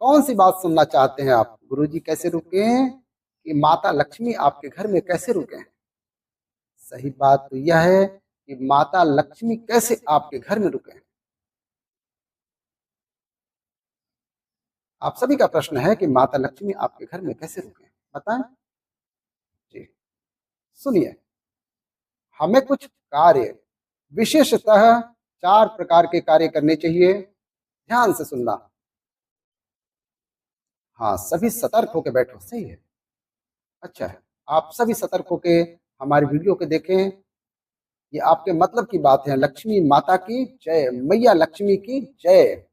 कौन सी बात सुनना चाहते हैं आप? गुरुजी कैसे रुकें कि माता लक्ष्मी आपके घर में कैसे रुकें? सही बात तो यह है कि माता लक्ष्मी कैसे आपके घर में रुकें। आप सभी का प्रश्न है कि माता लक्ष्मी आपके घर में कैसे रुकें, बताएं जी। सुनिए, हमें कुछ कार्य, विशेषतः 4 प्रकार के कार्य करने चाहिए। ध्यान से सुनना। हाँ, सभी सतर्क होकर बैठो। सही है, अच्छा है। आप सभी सतर्क होके हमारी वीडियो को देखें। ये आपके मतलब की बात है। लक्ष्मी माता की जय, मैया लक्ष्मी की जय।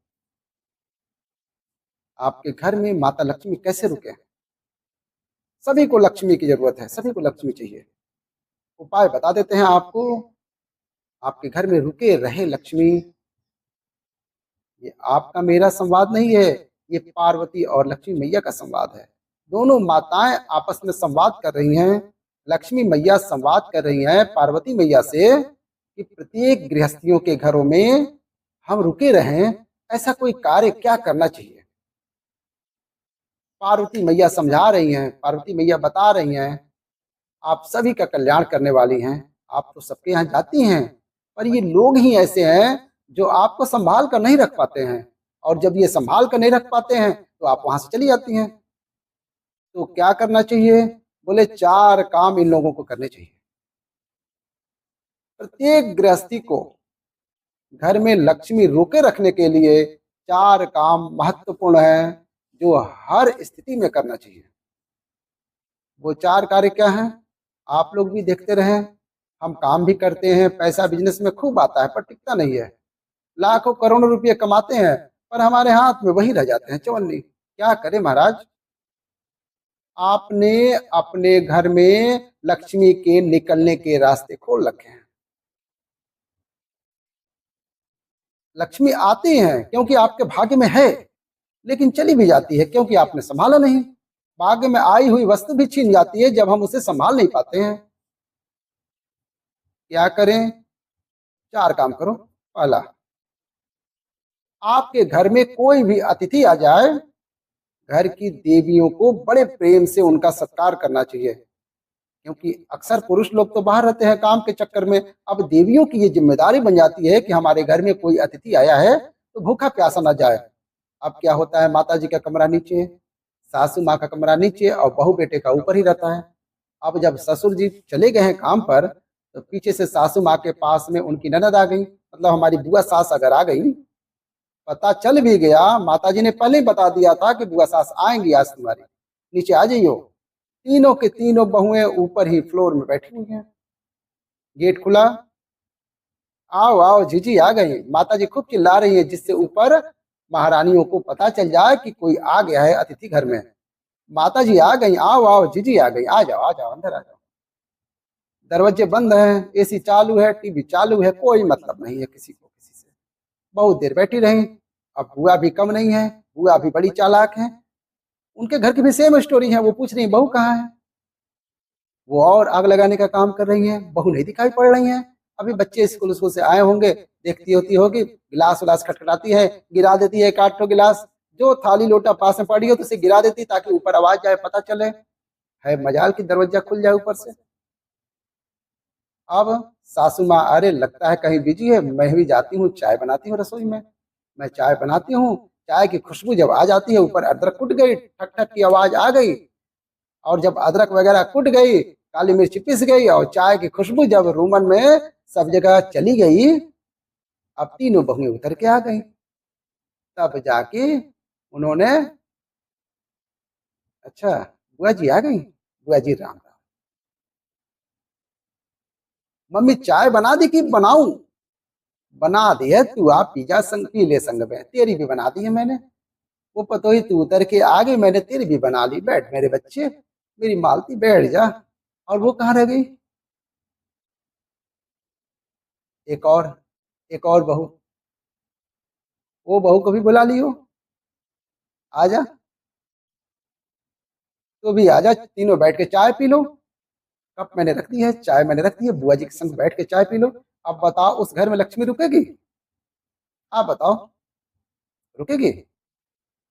आपके घर में माता लक्ष्मी कैसे रुके? सभी को लक्ष्मी की जरूरत है, सभी को लक्ष्मी चाहिए। उपाय बता देते हैं आपको। आपके घर में रुके रहे लक्ष्मी। ये आपका मेरा संवाद नहीं है, ये पार्वती और लक्ष्मी मैया का संवाद है। दोनों माताएं आपस में संवाद कर रही हैं। लक्ष्मी मैया संवाद कर रही हैं पार्वती मैया से कि प्रत्येक गृहस्थियों के घरों में हम रुके रहें, ऐसा कोई कार्य क्या करना चाहिए। पार्वती मैया समझा रही हैं, पार्वती मैया बता रही हैं, आप सभी का कल्याण करने वाली हैं। आप तो सबके यहाँ जाती हैं, पर ये लोग ही ऐसे हैं जो आपको संभाल कर नहीं रख पाते हैं, और जब ये संभाल कर नहीं रख पाते हैं तो आप वहां से चली जाती हैं। तो क्या करना चाहिए? बोले 4 काम इन लोगों को करने चाहिए। प्रत्येक गृहस्थी को घर में लक्ष्मी रोके रखने के लिए 4 काम महत्वपूर्ण हैं जो हर स्थिति में करना चाहिए। वो 4 कार्य क्या हैं? आप लोग भी देखते रहें। हम काम भी करते हैं, पैसा बिजनेस में खूब आता है पर टिकता नहीं है। लाखों करोड़ों रुपये कमाते हैं पर हमारे हाथ में वही रह जाते हैं, चवन्नी। क्या करें महाराज? आपने अपने घर में लक्ष्मी के निकलने के रास्ते खोल रखे हैं। लक्ष्मी आती हैं क्योंकि आपके भाग्य में है, लेकिन चली भी जाती है क्योंकि आपने संभाला नहीं। भाग्य में आई हुई वस्तु भी छीन जाती है जब हम उसे संभाल नहीं पाते हैं। क्या करें? 4 काम करो। पहला, आपके घर में कोई भी अतिथि आ जाए, घर की देवियों को बड़े प्रेम से उनका सत्कार करना चाहिए, क्योंकि अक्सर पुरुष लोग तो बाहर रहते हैं काम के चक्कर में। अब देवियों की ये जिम्मेदारी बन जाती है कि हमारे घर में कोई अतिथि आया है तो भूखा प्यासा ना जाए। अब क्या होता है, माता जी का कमरा नीचे, सासू माँ का कमरा नीचे और बहू बेटे का ऊपर ही रहता है। अब जब ससुर जी चले गए हैं काम पर, तो पीछे से सासू माँ के पास में उनकी ननद आ गई, मतलब हमारी बुआ सास अगर आ गई, पता चल भी गया, माता जी ने पहले ही बता दिया था कि बुआ सास आएंगी आज तुम्हारी, नीचे आ जाइयो। तीनों के तीनों बहुएं ऊपर ही फ्लोर में बैठी हुई हैं। गेट खुला, आओ आओ जीजी आ गई। माता जी खूब चिल्ला रही है जिससे ऊपर महारानियों को पता चल जाए कि कोई आ गया है अतिथि घर में। माता जी आ गई, आओ आओ जीजी आ गई, आ जाओ अंदर आ जाओ। दरवाजे बंद हैं, एसी चालू है, टीवी चालू है, कोई मतलब नहीं है किसी को किसी से। बहुत देर बैठी रही। अब बुआ भी कम नहीं है, बुआ भी बड़ी चालाक है। उनके घर की भी सेम स्टोरी है। वो पूछ रही बहू कहाँ है। वो और आग लगाने का काम कर रही हैं, बहू नहीं दिखाई पड़ रही हैं। अभी बच्चे स्कूल स्कूल से आए होंगे, देखती होती होगी, गिलास उलास खटखटाती है, गिरा देती है 1-8 गिलास। जो थाली लोटा पास में पड़ी हो तो उसे गिरा देती ताकि ऊपर आवाज जाए, पता चले। है मजाल की दरवाजा खुल जाए ऊपर से। अब सासू माँ, अरे लगता है कहीं बिजी है, मैं भी जाती हूँ चाय बनाती हूँ रसोई में। मैं चाय बनाती हूँ, चाय की खुशबू जब आ जाती है, ऊपर अदरक कुट गई, ठक ठक की आवाज आ गई। और जब अदरक वगैरह कुट गई, काली मिर्च पिस गई और चाय की खुशबू जब रूमन में सब जगह चली गई, अब तीनों बहुएं उतर के आ गई। तब जाके उन्होंने, अच्छा बुआ जी आ गई, बुआ जी राम राम। मम्मी चाय बना दी कि बनाऊं? बना दी है, तू आप पी जा संग, पी ले संग में, तेरी भी बना दी है मैंने। वो पतोही तू उतर के आ गई, मैंने तेरी भी बना ली। बैठ मेरे बच्चे, मेरी मालती बैठ जा। और वो कहाँ रह गई? एक और, एक और बहू, वो बहू को भी बुला लियो, आजा, तो भी आजा, तीनों बैठ के चाय पी लो। कप मैंने रख दी है, चाय मैंने रख दी है, बुआ जी के संग बैठ के चाय पी लो। अब बताओ उस घर में लक्ष्मी रुकेगी? आप बताओ, रुकेगी?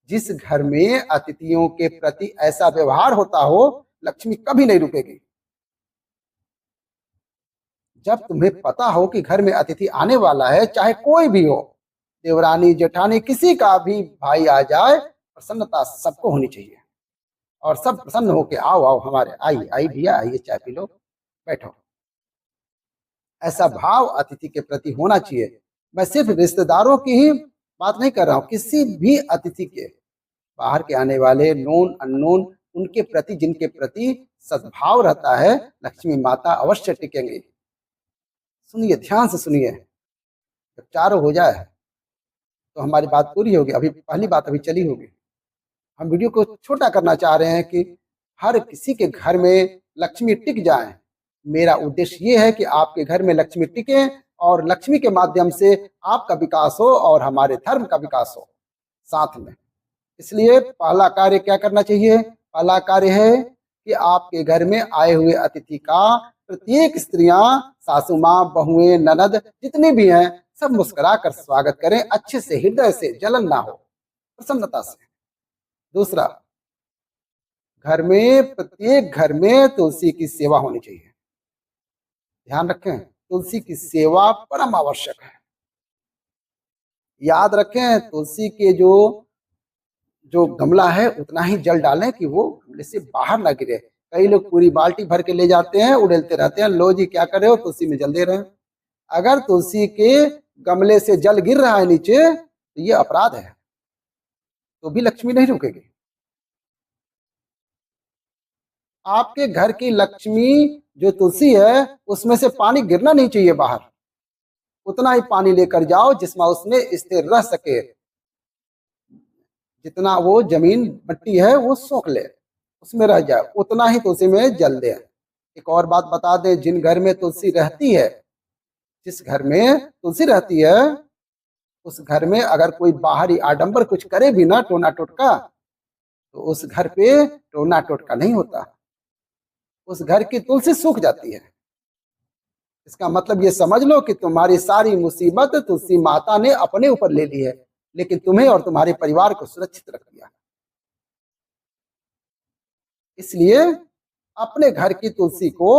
जिस घर में अतिथियों के प्रति ऐसा व्यवहार होता हो, लक्ष्मी कभी नहीं रुकेगी। जब तुम्हें पता हो कि घर में अतिथि आने वाला है, चाहे कोई भी हो, देवरानी जेठानी किसी का भी भाई आ जाए, प्रसन्नता सबको होनी चाहिए और सब प्रसन्न होके आओ आओ हमारे, आइए आइए भैया, आइए चाय पी लो, बैठो। ऐसा भाव अतिथि के प्रति होना चाहिए। मैं सिर्फ रिश्तेदारों की ही बात नहीं कर रहा हूँ, किसी भी अतिथि के, बाहर के आने वाले, नोन अननोन, उनके प्रति जिनके प्रति सद्भाव रहता है, लक्ष्मी माता अवश्य टिकेंगी। सुनिए, ध्यान से सुनिए। जब चारों हो जाए तो हमारी बात पूरी होगी। अभी पहली बात अभी चली होगी। हम वीडियो को छोटा करना चाह रहे हैं कि हर किसी के घर में लक्ष्मी टिक जाए। मेरा उद्देश्य ये है कि आपके घर में लक्ष्मी टिके और लक्ष्मी के माध्यम से आपका विकास हो और हमारे धर्म का विकास हो साथ में। इसलिए पहला कार्य क्या करना चाहिए? पहला कार्य है कि आपके घर में आए हुए अतिथि का प्रत्येक स्त्रियां, सासू माँ, बहुएं, ननद जितनी भी हैं, सब मुस्कुरा कर स्वागत करें, अच्छे से, हृदय से, जलन ना हो, प्रसन्नता से। दूसरा, प्रत्येक घर में तुलसी की सेवा होनी चाहिए। ध्यान रखें, तुलसी की सेवा परम आवश्यक है। याद रखें, तुलसी के जो गमला है उतना ही जल डालें कि वो गमले से बाहर ना गिरे। कई लोग पूरी बाल्टी भर के ले जाते हैं, उड़ेलते रहते हैं, लो जी क्या कर रहे हो, तुलसी में जल दे रहे हैं। अगर तुलसी के गमले से जल गिर रहा है नीचे तो ये अपराध है, तो भी लक्ष्मी नहीं रुकेगी। आपके घर की लक्ष्मी जो तुलसी है उसमें से पानी गिरना नहीं चाहिए बाहर। उतना ही पानी लेकर जाओ जिसमें उसने स्थिर रह सके, जितना वो जमीन मट्टी है वो सोख ले, उसमें रह जाए, उतना ही तुलसी में जल दे। एक और बात बता दें, जिन घर में तुलसी रहती है, जिस घर में तुलसी रहती है, उस घर में अगर कोई बाहरी आडंबर कुछ करे भी ना, टोना टोटका, तो उस घर पे टोना टोटका नहीं होता, उस घर की तुलसी सूख जाती है। इसका मतलब ये समझ लो कि तुम्हारी सारी मुसीबत तुलसी माता ने अपने ऊपर ले ली है, लेकिन तुम्हें और तुम्हारे परिवार को सुरक्षित रख दिया। इसलिए अपने घर की तुलसी को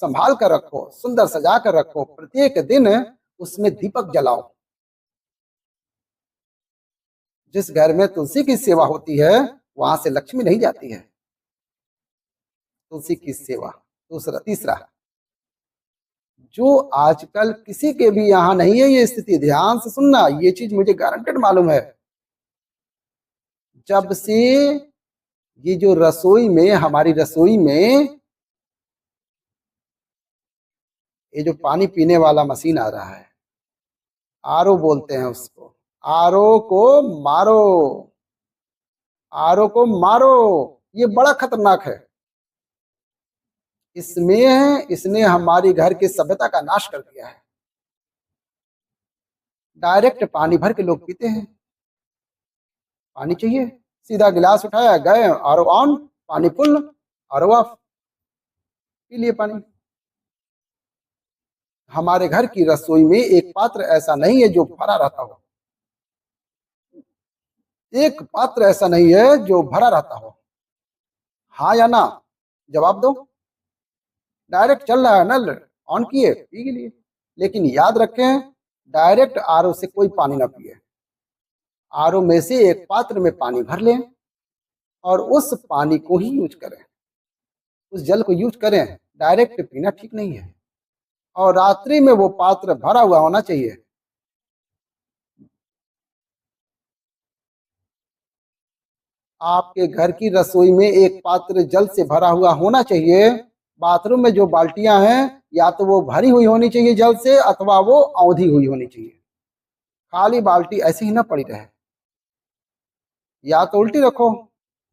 संभाल कर रखो, सुंदर सजा कर रखो, प्रत्येक दिन उसमें दीपक जलाओ। जिस घर में तुलसी की सेवा होती है वहां से लक्ष्मी नहीं जाती है। तुलसी की सेवा। तीसरा, जो आजकल किसी के भी यहाँ नहीं है ये स्थिति, ध्यान से सुनना, ये चीज मुझे गारंटेड मालूम है। जब से ये जो रसोई में, हमारी रसोई में ये जो पानी पीने वाला मशीन आ रहा है, आरओ बोलते हैं उसको, आरओ को मारो, आरओ को मारो, ये बड़ा खतरनाक है। इसने हमारी घर की सभ्यता का नाश कर दिया है। डायरेक्ट पानी भर के लोग पीते हैं। पानी चाहिए, सीधा गिलास उठाया, गए, आरओ ऑन, पानी फुल, आरओ ऑफ, पी लिए पानी। हमारे घर की रसोई में एक पात्र ऐसा नहीं है जो भरा रहता हो, एक पात्र ऐसा नहीं है जो भरा रहता हो। हाँ या ना जवाब दो। डायरेक्ट चल रहा है, नल ऑन किए, पी के लिए। लेकिन याद रखें, डायरेक्ट आरओ से कोई पानी ना पिए। आरओ में से एक पात्र में पानी भर लें और उस पानी को ही यूज करें, उस जल को यूज करें। डायरेक्ट पीना ठीक नहीं है। और रात्रि में वो पात्र भरा हुआ होना चाहिए। आपके घर की रसोई में एक पात्र जल से भरा हुआ होना चाहिए। बाथरूम में जो बाल्टियां हैं, या तो वो भरी हुई होनी चाहिए जल से, अथवा वो औंधी हुई होनी चाहिए। खाली बाल्टी ऐसी ही ना पड़ी रहे, या तो उल्टी रखो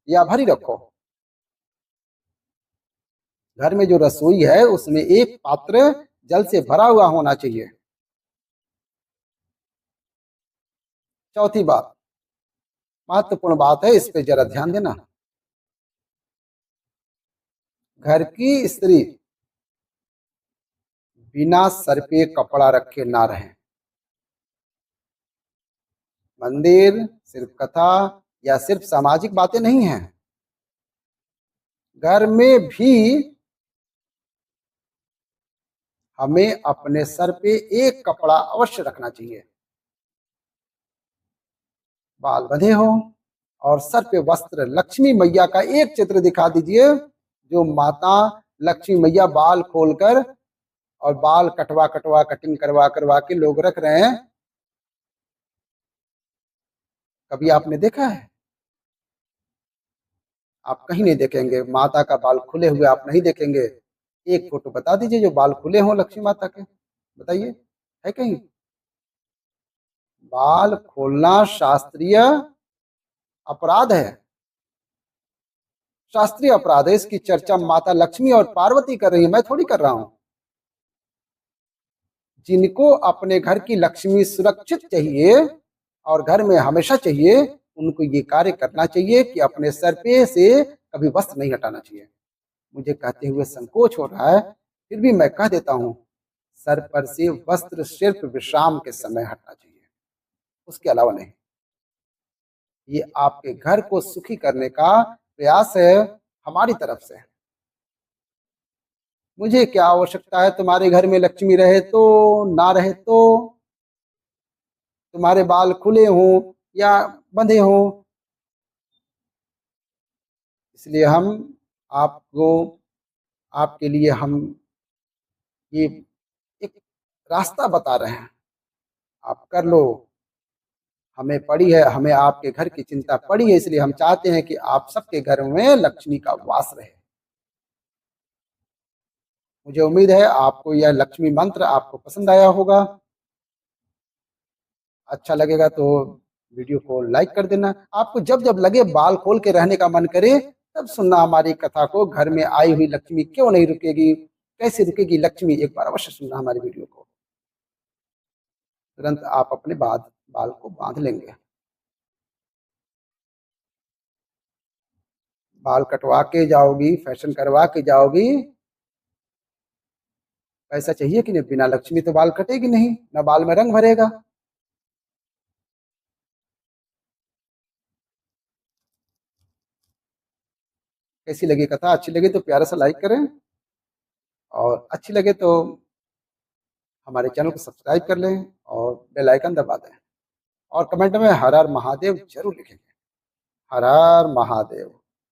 या भरी रखो। घर में जो रसोई है उसमें एक पात्र जल से भरा हुआ होना चाहिए। चौथी बात, महत्वपूर्ण बात है, इस पे जरा ध्यान देना। घर की स्त्री बिना सर पे कपड़ा रखे ना रहे। मंदिर, सिर्फ कथा या सिर्फ सामाजिक बातें नहीं हैं, घर में भी हमें अपने सर पे एक कपड़ा अवश्य रखना चाहिए, बाल बंधे हो और सर पे वस्त्र। लक्ष्मी मैया का एक चित्र दिखा दीजिए जो माता लक्ष्मी मैया बाल खोलकर और बाल कटवा कटवा कटिंग करवा करवा के लोग रख रहे हैं। कभी आपने देखा है? आप कहीं नहीं देखेंगे माता का बाल खुले हुए, आप नहीं देखेंगे। एक फोटो बता दीजिए जो बाल खुले हों लक्ष्मी माता के, बताइए है कहीं? बाल खोलना शास्त्रीय अपराध है, शास्त्रीय अपराध है। इसकी चर्चा माता लक्ष्मी और पार्वती कर रही है, मैं थोड़ी कर रहा हूं। जिनको अपने घर की लक्ष्मी सुरक्षित चाहिए और घर में हमेशा चाहिए, उनको ये कार्य करना चाहिए कि अपने सर पे से कभी वस्त्र नहीं हटाना चाहिए। मुझे कहते हुए संकोच हो रहा है, फिर भी मैं कह देता हूँ, सर पर से वस्त्र सिर्फ विश्राम के समय हटना चाहिए, उसके अलावा नहीं। ये आपके घर को सुखी करने का प्रयास है हमारी तरफ से। मुझे क्या आवश्यकता है तुम्हारे घर में लक्ष्मी रहे तो ना रहे तो, तुम्हारे बाल खुले हों या बंधे हों। इसलिए हम आपको, आपके लिए हम ये एक रास्ता बता रहे हैं, आप कर लो। हमें पड़ी है, हमें आपके घर की चिंता पड़ी है, इसलिए हम चाहते हैं कि आप सबके घर में लक्ष्मी का वास रहे। मुझे उम्मीद है आपको यह लक्ष्मी मंत्र आपको पसंद आया होगा। अच्छा लगेगा तो वीडियो को लाइक कर देना। आपको जब जब लगे बाल खोल के रहने का मन करे, तब सुनना हमारी कथा को। घर में आई हुई लक्ष्मी क्यों नहीं रुकेगी, कैसे रुकेगी लक्ष्मी, एक बार अवश्य सुनना हमारी वीडियो को। तुरंत आप अपने बाल को बांध लेंगे। बाल कटवा के जाओगी, फैशन करवा के जाओगी, पैसा चाहिए कि नहीं? बिना लक्ष्मी तो बाल कटेगी नहीं, ना बाल में रंग भरेगा। कैसी लगी कथा? अच्छी लगी तो प्यारा सा लाइक करें, और अच्छी लगे तो हमारे चैनल को सब्सक्राइब कर लें और बेल आइकन दबा दें, और कमेंट में हर हर महादेव जरूर लिखेंगे। हर हर महादेव।